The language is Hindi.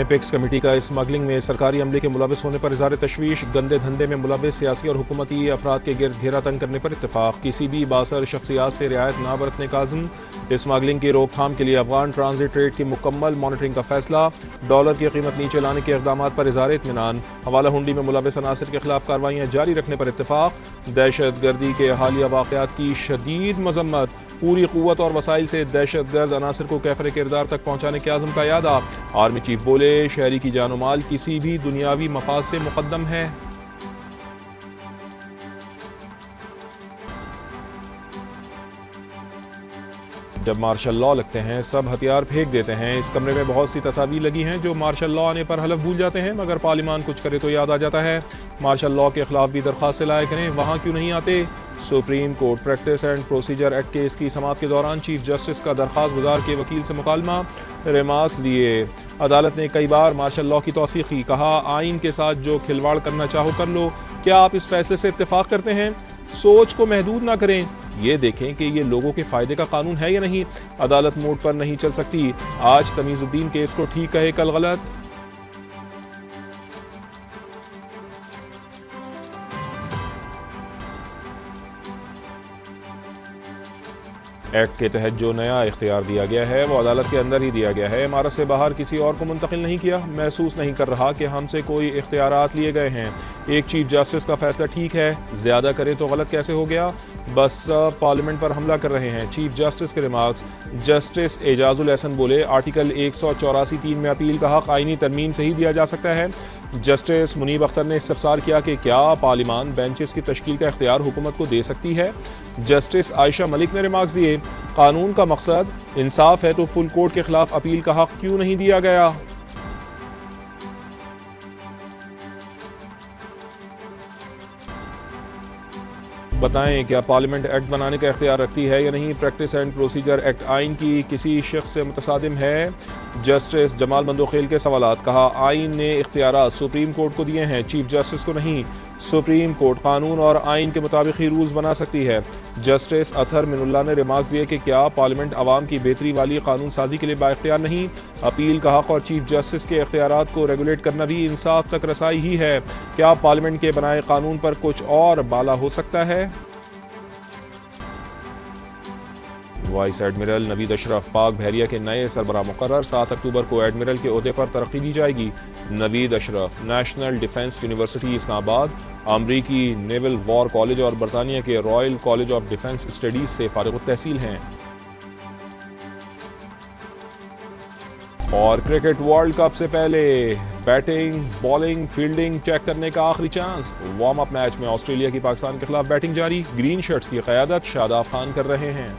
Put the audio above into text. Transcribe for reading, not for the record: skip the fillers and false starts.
एपेक्स कमेटी का स्मगलिंग में सरकारी अमले के मुलविस होने पर इज़हार तशवीश। गंदे धंधे में मुलविस सियासी और हुकूमती अफराद के गिर्द घेरा तंग करने पर इत्तेफाक। किसी भी बासर शख्सियात से रियायत न बरतने का अज़्म। स्मगलिंग की रोकथाम के लिए अफगान ट्रांजिट ट्रेड की मुकम्मल मॉनिटरिंग का फैसला। डॉलर की कीमत नीचे लाने के इक़दामात पर इज़हार इत्मीनान। हवाला हुंडी में मुलविस अनासिर के खिलाफ कार्रवाइयाँ जारी रखने पर इत्तेफाक। दहशत गर्दी के हालिया वाक़यात की शदीद मजम्मत। पूरी क़ुव्वत और वसाइल से दहशत गर्द अनासिर को कैफर किरदार तक पहुँचाने के आज़म का यादा। आर्मी चीफ बोले, शहरी की जान माल किसी भी दुनियावी मफाद से मुक़द्दम है। जब मार्शल लॉ लगते हैं सब हथियार फेंक देते हैं। इस कमरे में बहुत सी तस्वीरें लगी हैं जो मार्शल लॉ आने पर हलफ भूल जाते हैं, मगर पार्लिमान कुछ करे तो याद आ जाता है। मार्शल लॉ के खिलाफ भी दरख्वास्त लाया करें, वहाँ क्यों नहीं आते। Supreme court practice and procedure act case की समाअत के दौरान चीफ जस्टिस का दरख्वास्त गुजार के वकील से मुकालमा। रिमार्क्स दिए। अदालत ने कई बार मार्शल लॉ की तौसीक़ की, कहा आइन के साथ जो खिलवाड़ करना चाहो कर लो। क्या आप इस फैसले से इत्तेफाक करते हैं? सोच को महदूद ना करें, ये देखें कि ये लोगों के फायदे का कानून है या नहीं। अदालत मोड पर नहीं चल सकती। आज तमीजुद्दीन केस को ठीक कहे, कल गलत। एक्ट के तहत जो नया इख्तियार दिया गया है वो अदालत के अंदर ही दिया गया है, इमारत से बाहर किसी और को मुंतकिल नहीं किया। महसूस नहीं कर रहा कि हमसे कोई इख्तियारात लिए गए हैं। एक चीफ जस्टिस का फैसला ठीक है, ज़्यादा करे तो गलत कैसे हो गया। बस पार्लियामेंट पर हमला कर रहे हैं। चीफ जस्टिस के रिमार्क्स। जस्टिस एजाजुल एहसन बोले, आर्टिकल 184(3) में अपील का हक आईनी तरमीम से ही दिया जा सकता है। जस्टिस मुनीब अख्तर ने इस्तफसार किया कि क्या पार्लिमान बेंचेस की तश्कील का इख्तियार हुकूमत को दे सकती है। जस्टिस आयशा मलिक ने रिमार्क्स दिए, कानून का मकसद इंसाफ है तो फुल कोर्ट के खिलाफ अपील का हक क्यों नहीं दिया गया। बताएं, क्या पार्लियामेंट एक्ट बनाने का इख्तियार रखती है या नहीं। प्रैक्टिस एंड प्रोसीजर एक्ट आइन की किसी शख्स से मुतसादिम है। जस्टिस जमाल बंदोखेल के सवालात। कहा आइन ने इख्तियारात सुप्रीम कोर्ट को दिए हैं, चीफ जस्टिस को नहीं। सुप्रीम कोर्ट कानून और आइन के मुताबिक ही रूल्स बना सकती है। जस्टिस अतहर मिनुल्लाह ने रिमार्क्स दिए कि क्या पार्लियामेंट आवाम की बेहतरी वाली कानून साजी के लिए बाइख्तियार नहीं। अपील का हक और चीफ जस्टिस के इख्तियारात को रेगुलेट करना भी इंसाफ तक रसाई ही है। क्या पार्लियामेंट के बनाए कानून पर कुछ और बाला हो सकता है। वाइस एडमिरल नवीद अशरफ पाक बहरिया के नए सरबराह मुकर्रर। 7 अक्टूबर को एडमिरल के ओहदे पर तरक्की दी जाएगी। Naveed Ashraf national defence university Islamabad, अमरीकी नेवल वॉर कॉलेज और बरतानिया के royal college of defence studies से फारिग तहसील हैं। और क्रिकेट वर्ल्ड कप से पहले बैटिंग, बॉलिंग, फील्डिंग चेक करने का आखिरी चांस। वार्म अप मैच में ऑस्ट्रेलिया की पाकिस्तान के खिलाफ बैटिंग जारी। ग्रीन शर्ट्स की क़यादत शादाब खान कर रहे हैं।